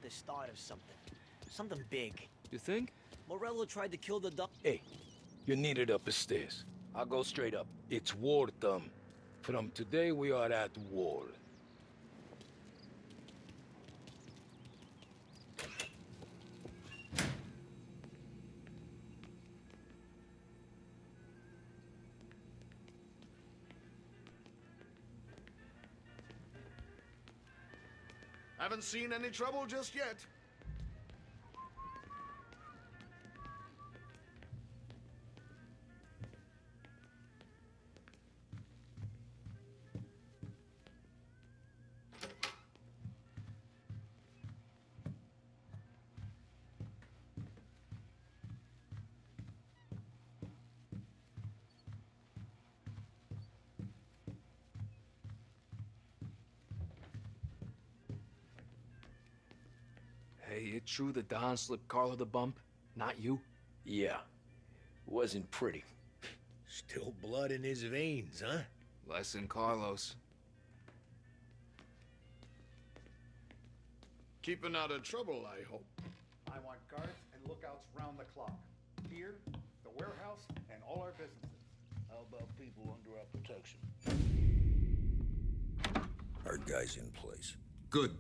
the start of something. Something big. You think? Morello tried to kill the doc. Hey, you're needed up the stairs. I'll go straight up. It's war, Thumb. From today, we are at war. Haven't seen any trouble just yet. Hey, it true that Don slipped Carlo the bump? Not you? Yeah, wasn't pretty. Still blood in his veins, huh? Less than Carlos. Keeping out of trouble, I hope. I want guards and lookouts round the clock. Here, the warehouse, and all our businesses. How about people under our protection? Our guy's in place. Good.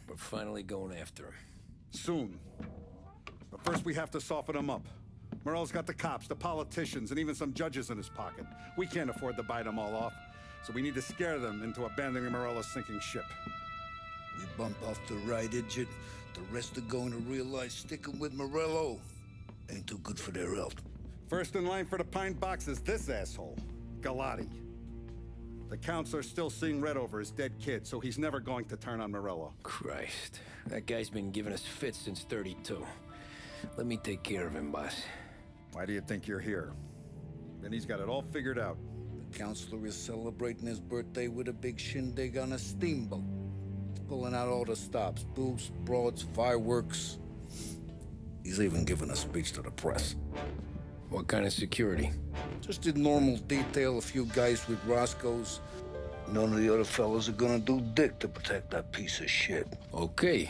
We're finally going after him. Soon. But first we have to soften him up. Morello's got the cops, the politicians, and even some judges in his pocket. We can't afford to bite them all off, so we need to scare them into abandoning Morello's sinking ship. We bump off the right idiot, the rest are going to realize sticking with Morello ain't too good for their health. First in line for the pine box is this asshole, Galati. The counselor's still seeing red over his dead kid, so he's never going to turn on Morello. Christ, that guy's been giving us fits since 32. Let me take care of him, boss. Why do you think you're here? Then he's got it all figured out. The counselor is celebrating his birthday with a big shindig on a steamboat. He's pulling out all the stops, booze, broads, fireworks. He's even giving a speech to the press. What kind of security? Just did normal detail, a few guys with Roscoe's. None of the other fellas are gonna do dick to protect that piece of shit. Okay.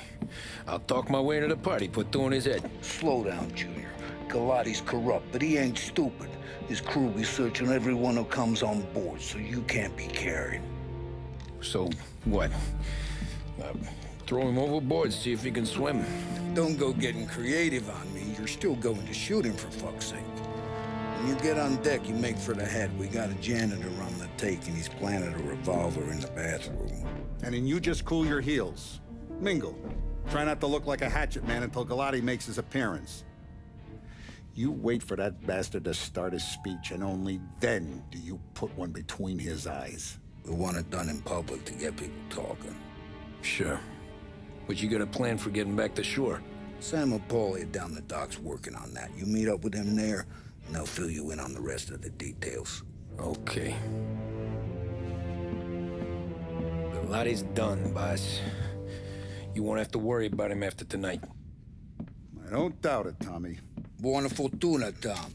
I'll talk my way into the party, put two in his head. Slow down, Junior. Galati's corrupt, but he ain't stupid. His crew be searching everyone who comes on board, so you can't be carried. So, what? Throw him overboard, see if he can swim. Don't go getting creative on me. You're still going to shoot him, for fuck's sake. When you get on deck, you make for the head. We got a janitor on the take, and he's planted a revolver in the bathroom. And then you just cool your heels. Mingle. Try not to look like a hatchet man until Galati makes his appearance. You wait for that bastard to start his speech, and only then do you put one between his eyes. We want it done in public to get people talking. Sure. But you got a plan for getting back to shore? Sam Apolli down the docks working on that. You meet up with him there, and they'll fill you in on the rest of the details. Okay. Galati's done, boss. You won't have to worry about him after tonight. I don't doubt it, Tommy. Buona fortuna, Tom.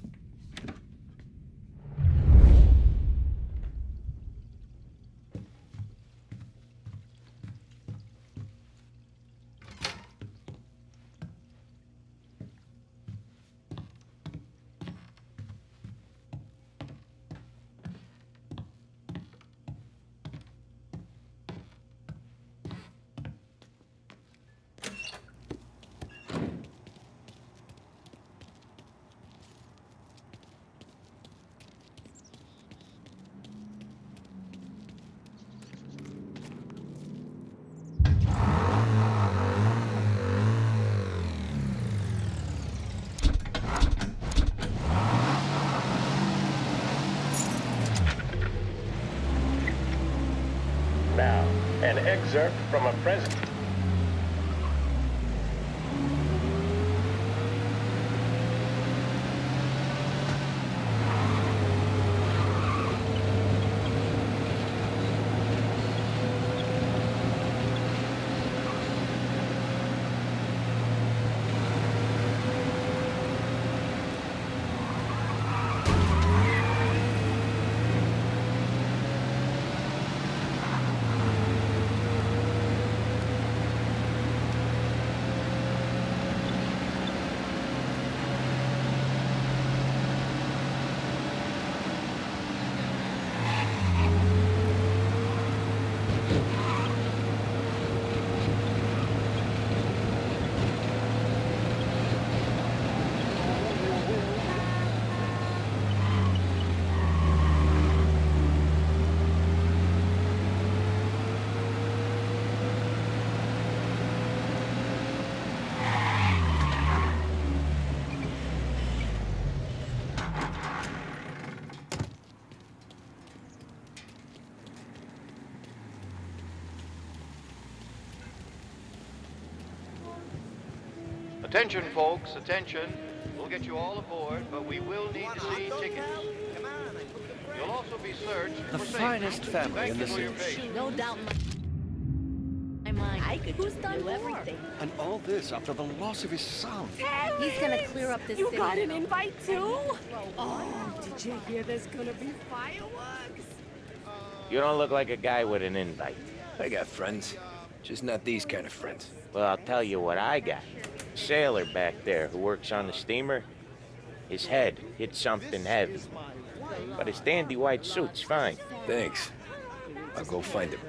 Now, an excerpt from a present. Attention, folks, attention. We'll get you all aboard, but we will need to see tickets. You'll also be searched The for finest safety. family Thank in you the for your city. patience. No doubt my mind. I could Who's done do everything. And all this after the loss of his son. He's gonna clear up this You city. got an invite too? Oh, did you hear there's gonna be fireworks? You don't look like a guy with an invite. I got friends, just not these kind of friends. Well, I'll tell you what I got. Sailor back there who works on the steamer. His head hit something heavy. But his dandy white suit's fine. Thanks. I'll go find him.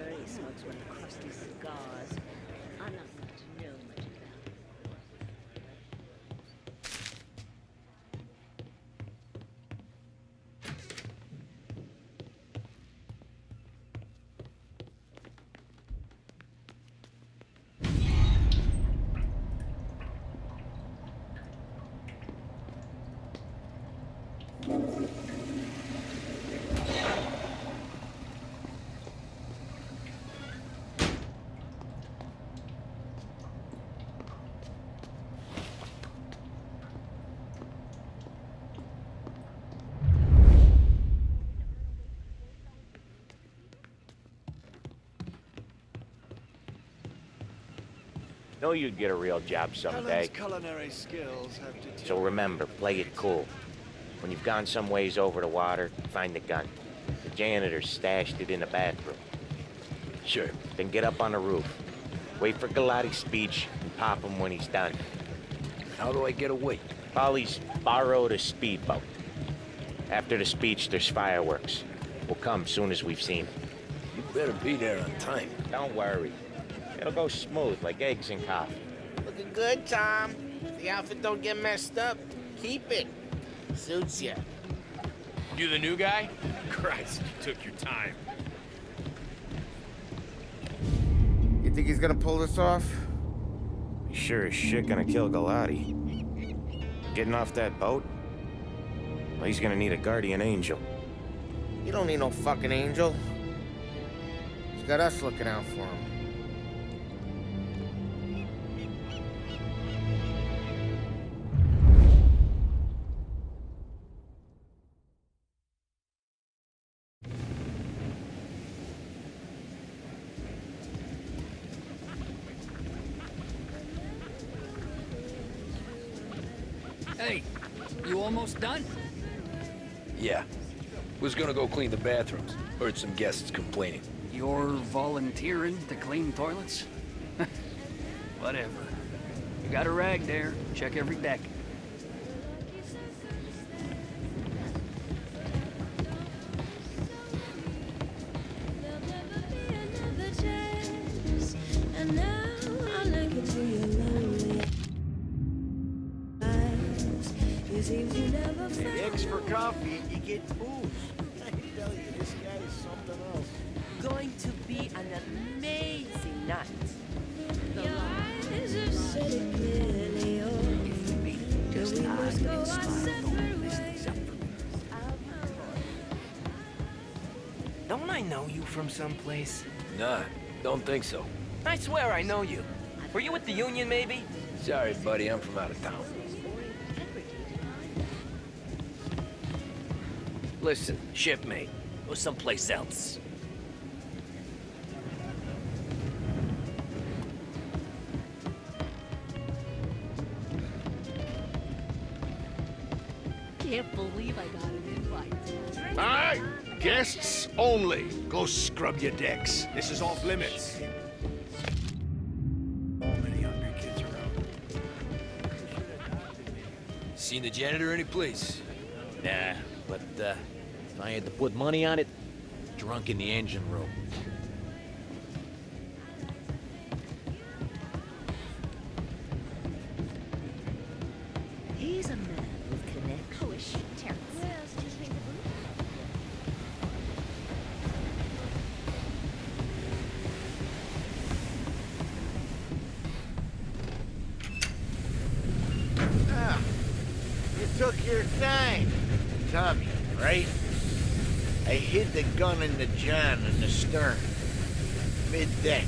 Know you'd get a real job someday. Culinary skills have So remember, play it cool. When you've gone some ways over the water, find the gun. The janitor stashed it in the bathroom. Sure. Then get up on the roof. Wait for Galati's speech and pop him when he's done. How do I get away? Polly's borrowed a speedboat. After the speech, there's fireworks. We'll come soon as we've seen. You better be there on time. Don't worry. It'll go smooth like eggs and coffee. Looking good, Tom. The outfit don't get messed up. Keep it. Suits ya. You the new guy? Christ, you took your time. You think he's gonna pull this off? He's sure as shit gonna kill Galati. Getting off that boat? Well, he's gonna need a guardian angel. You don't need no fucking angel. He's got us looking out for him. Hey, you almost done? Yeah. Was gonna go clean the bathrooms. Heard some guests complaining. You're volunteering to clean toilets? Whatever. You got a rag there. Check every deck. Eggs for coffee, you get booze. I tell you, this guy is something else. Going to be an amazing night. Don't I know you from someplace? Nah, don't think so. I swear I know you. Were you with the Union, maybe? Sorry, buddy, I'm from out of town. Listen, shipmate. Go someplace else. Can't believe I got an invite. All right, guests only. Go scrub your decks. This is off limits. Many hungry kids around. Seen the janitor any place? Nah, but if I had to put money on it, drunk in the engine room. He's a man with connections. Ah, you took your time. Tommy, right? I hid the gun in the john in the stern. Mid-deck.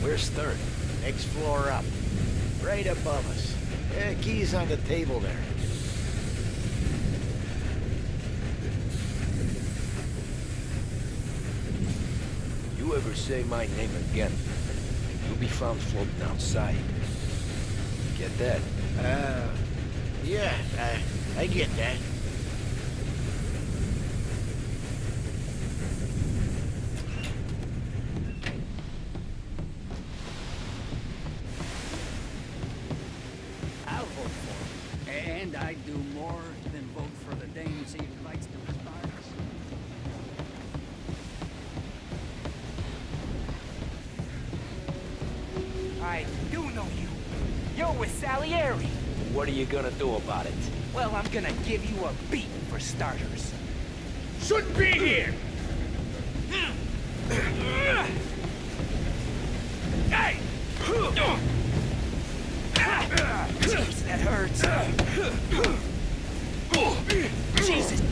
Where's third? Next floor up. Right above us. Key's on the table there. You ever say my name again, you'll be found floating outside. Get that? Yeah, I get that. I'll vote for him. And I'd do more than vote for the dames he invites to his parties. I do know you. You're with Salieri. What are you gonna do about it? Well, I'm gonna give you a beat for starters. Shouldn't be here! Hey! Jeez, that hurts. Jesus.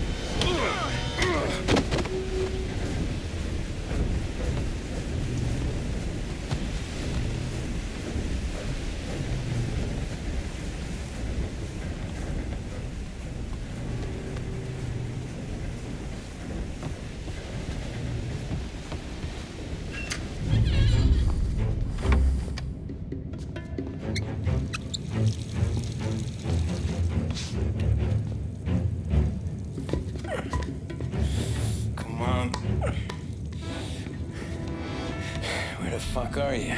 Come on. Where the fuck are you?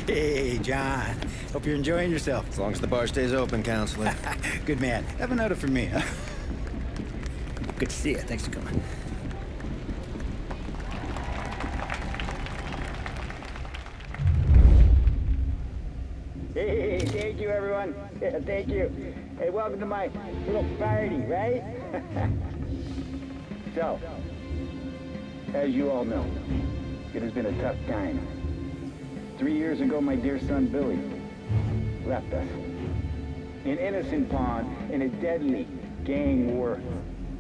Hey, John. Hope you're enjoying yourself. As long as the bar stays open, counselor. Good man. Have a note from me, huh? Good to see you. Thanks for coming. Hey, thank you, everyone. Yeah, thank you. Hey, welcome to my little party, right? So, as you all know, it has been a tough time. 3 years ago, my dear son Billy left us. An innocent pawn in a deadly gang war.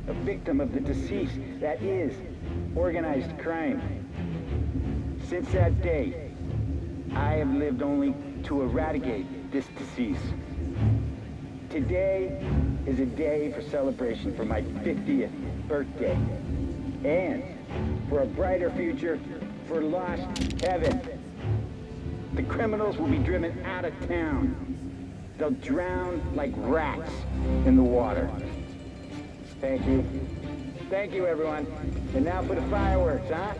A victim of the deceased, that is, organized crime. Since that day, I have lived only to eradicate this disease. Today is a day for celebration for my 50th birthday. And for a brighter future for lost heaven. The criminals will be driven out of town. They'll drown like rats in the water. Thank you. Thank you, everyone. And now for the fireworks, huh?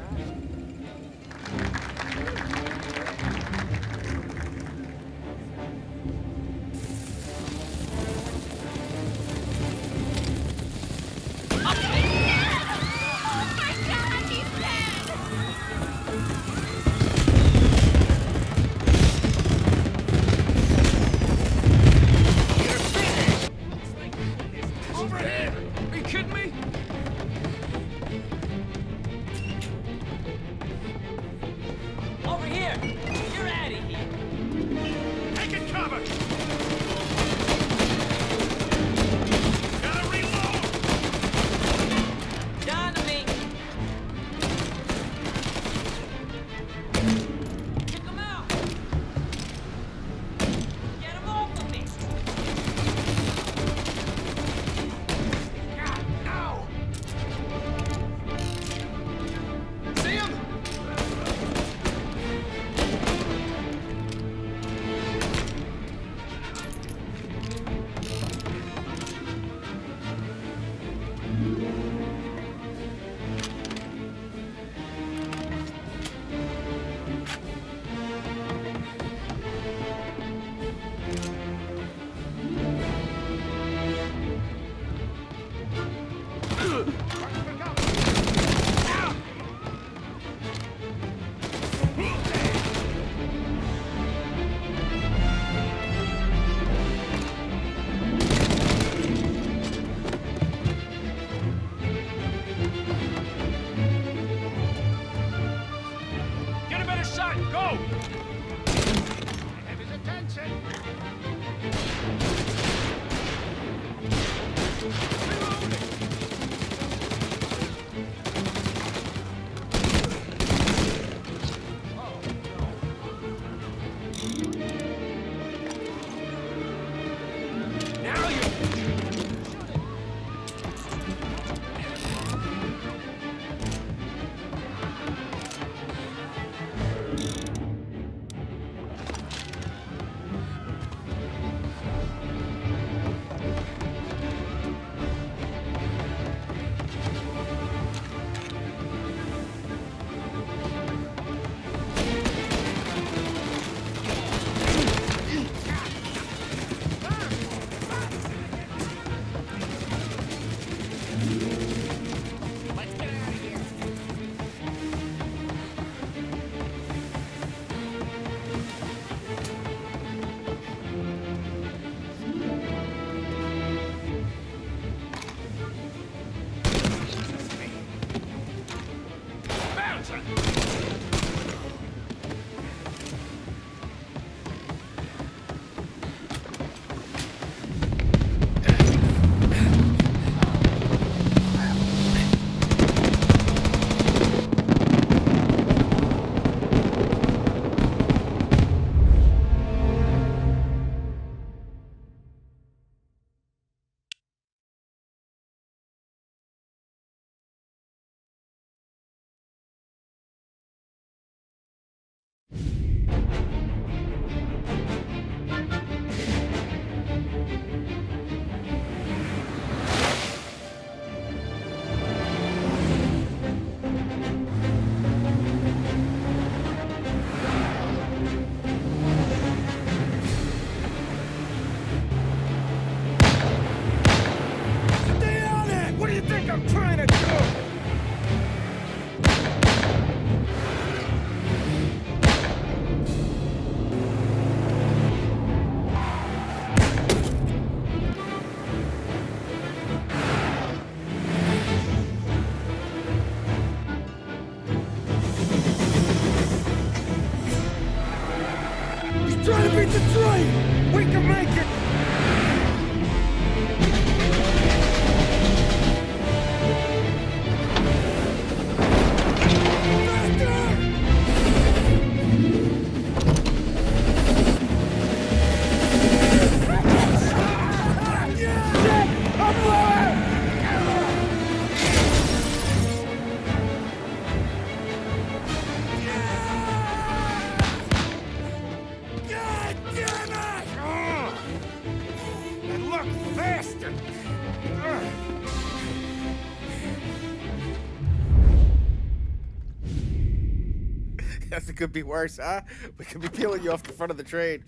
Guess it could be worse, huh? We could be peeling you off the front of the train.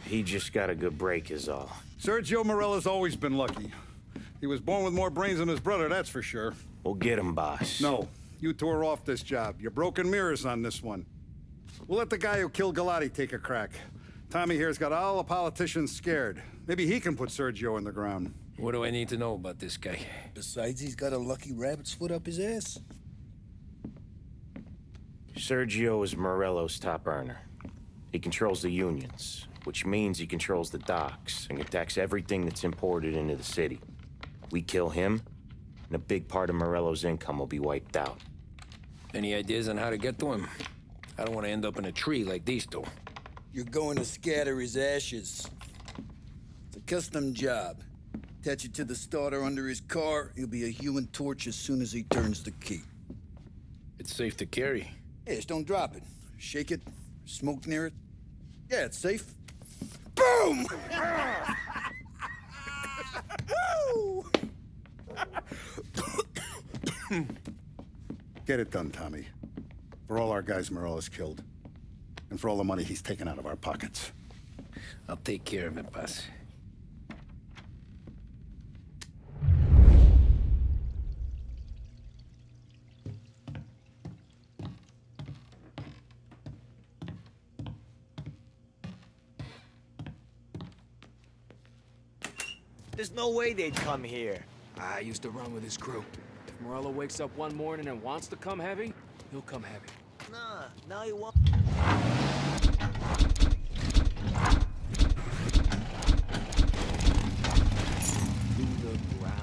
He just got a good break is all. Sergio Morella's always been lucky. He was born with more brains than his brother, that's for sure. We'll get him, boss. No, you two are off this job. You're broken mirrors on this one. We'll let the guy who killed Galati take a crack. Tommy here's got all the politicians scared. Maybe he can put Sergio in the ground. What do I need to know about this guy? Besides, he's got a lucky rabbit's foot up his ass. Sergio is Morello's top earner. He controls the unions, which means he controls the docks and attacks everything that's imported into the city. We kill him, and a big part of Morello's income will be wiped out. Any ideas on how to get to him? I don't want to end up in a tree like these two. You're going to scatter his ashes. It's a custom job. Attach it to the starter under his car. He'll be a human torch as soon as he turns the key. It's safe to carry. Yeah, just don't drop it. Shake it, smoke near it. Yeah, it's safe. Boom! Get it done, Tommy. For all our guys Morella's killed. And for all the money he's taken out of our pockets. I'll take care of it, boss. There's no way they'd come here. I used to run with his crew. If Morello wakes up one morning and wants to come heavy, he'll come heavy. Nah, now he won't. To the ground.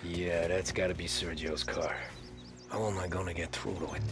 Yeah, that's gotta be Sergio's car. How am I gonna get through to it?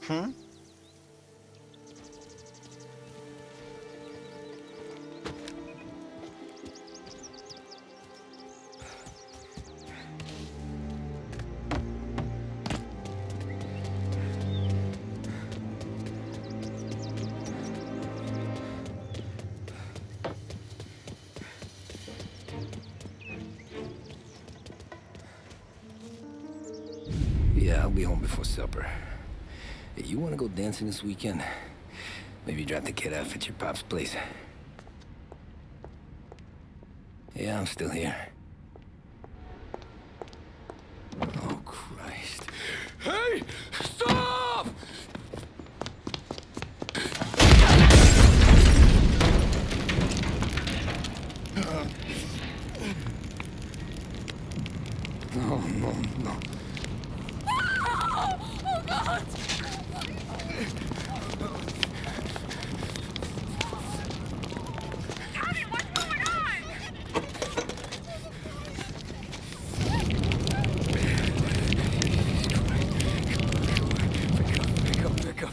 Huh? Yeah, I'll be home before supper. Hey, you wanna go dancing this weekend? Maybe drop the kid off at your pop's place. Yeah, I'm still here. Oh, Christ. Hey! Stop! No, no, no. Oh, God! Tommy, what's going on? Pick up.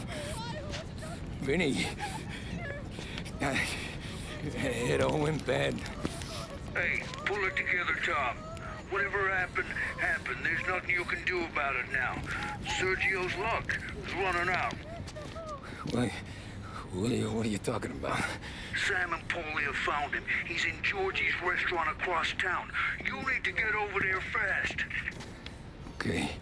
Vinny. It all went bad. Hey, pull it together, Tom. Whatever happened, happened. There's nothing you can do about it now. Sergio's luck is running out. What are you talking about? Sam and Paulie have found him. He's in Georgie's restaurant across town. You need to get over there fast. Okay.